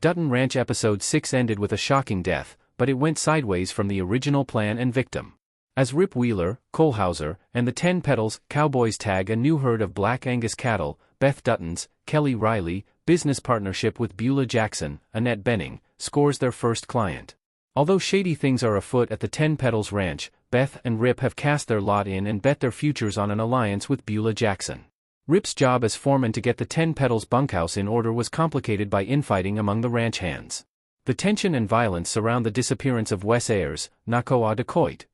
Dutton Ranch Episode 6 ended with a shocking death, but it went sideways from the original plan and victim. As Rip Wheeler, Hauser, and the 10 Petals Cowboys tag a new herd of Black Angus cattle, Beth Dutton's, Kelly Reilly, business partnership with Beulah Jackson, Annette Benning, scores their first client. Although shady things are afoot at the 10 Petals Ranch, Beth and Rip have cast their lot in and bet their futures on an alliance with Beulah Jackson. Rip's job as foreman to get the 10 Petals bunkhouse in order was complicated by infighting among the ranch hands. The tension and violence surround the disappearance of Wes Ayers, Nakoa Decoit.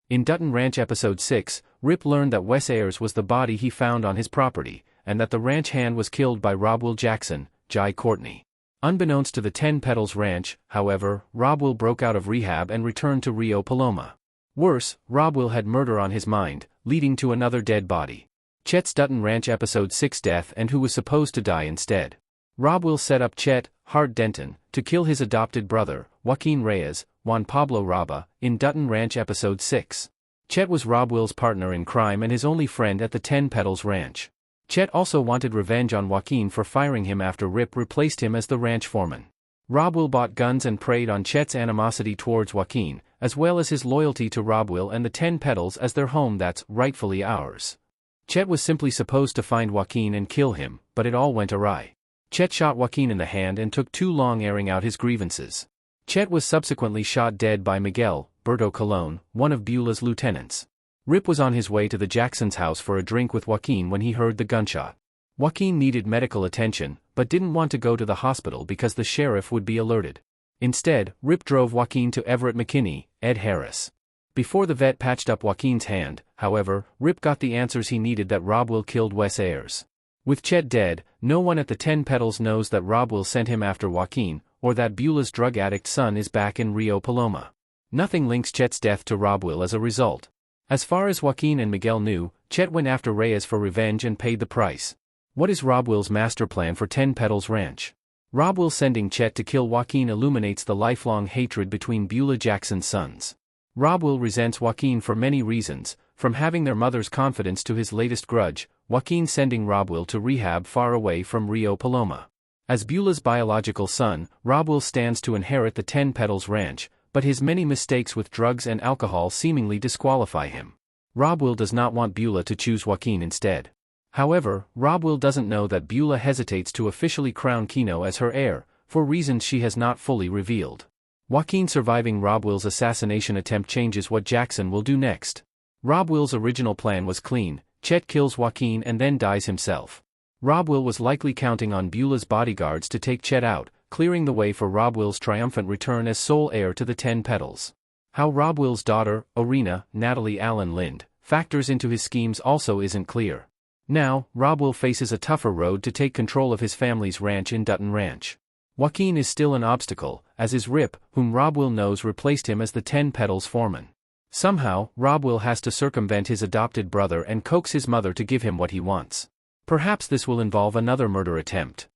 In Dutton Ranch Episode 6, Rip learned that Wes Ayers was the body he found on his property, and that the ranch hand was killed by Will Jackson, Jai Courtney. Unbeknownst to the 10 Petals Ranch, however, Will broke out of rehab and returned to Rio Paloma. Worse, Will had murder on his mind, leading to another dead body. Chet's Dutton Ranch Episode 6 death and who was supposed to die instead. Will set up Chet, Hart Denton, to kill his adopted brother, Joaquin Reyes, Juan Pablo Raba, in Dutton Ranch Episode 6. Chet was Will's partner in crime and his only friend at the 10 Petals Ranch. Chet also wanted revenge on Joaquin for firing him after Rip replaced him as the ranch foreman. Will bought guns and preyed on Chet's animosity towards Joaquin, as well as his loyalty to Will and the 10 Petals as their home that's rightfully ours. Chet was simply supposed to find Joaquin and kill him, but it all went awry. Chet shot Joaquin in the hand and took too long airing out his grievances. Chet was subsequently shot dead by Miguel, Berto Colon, one of Beulah's lieutenants. Rip was on his way to the Jacksons' house for a drink with Joaquin when he heard the gunshot. Joaquin needed medical attention, but didn't want to go to the hospital because the sheriff would be alerted. Instead, Rip drove Joaquin to Everett McKinney, Ed Harris. Before the vet patched up Joaquin's hand, however, Rip got the answers he needed that Will killed Wes Ayers. With Chet dead, no one at the 10 Petals knows that Will sent him after Joaquin, or that Beulah's drug addict son is back in Rio Paloma. Nothing links Chet's death to Will as a result. As far as Joaquin and Miguel knew, Chet went after Reyes for revenge and paid the price. What is Will's master plan for 10 Petals Ranch? Will sending Chet to kill Joaquin illuminates the lifelong hatred between Beulah Jackson's sons. Will resents Joaquin for many reasons, from having their mother's confidence to his latest grudge, Joaquin sending Will to rehab far away from Rio Paloma. As Beulah's biological son, Will stands to inherit the 10 Petals Ranch, but his many mistakes with drugs and alcohol seemingly disqualify him. Will does not want Beulah to choose Joaquin instead. However, Will doesn't know that Beulah hesitates to officially crown Kino as her heir, for reasons she has not fully revealed. Joaquin surviving Will's assassination attempt changes what Jackson will do next. Will's original plan was clean: Chet kills Joaquin and then dies himself. Will was likely counting on Beulah's bodyguards to take Chet out, clearing the way for Will's triumphant return as sole heir to the 10 Petals. How Will's daughter, Orina, Natalie Allen Lind, factors into his schemes also isn't clear. Now, Will faces a tougher road to take control of his family's ranch in Dutton Ranch. Joaquin is still an obstacle, as is Rip, whom Will knows replaced him as the 10 Petals foreman. Somehow, Will has to circumvent his adopted brother and coax his mother to give him what he wants. Perhaps this will involve another murder attempt.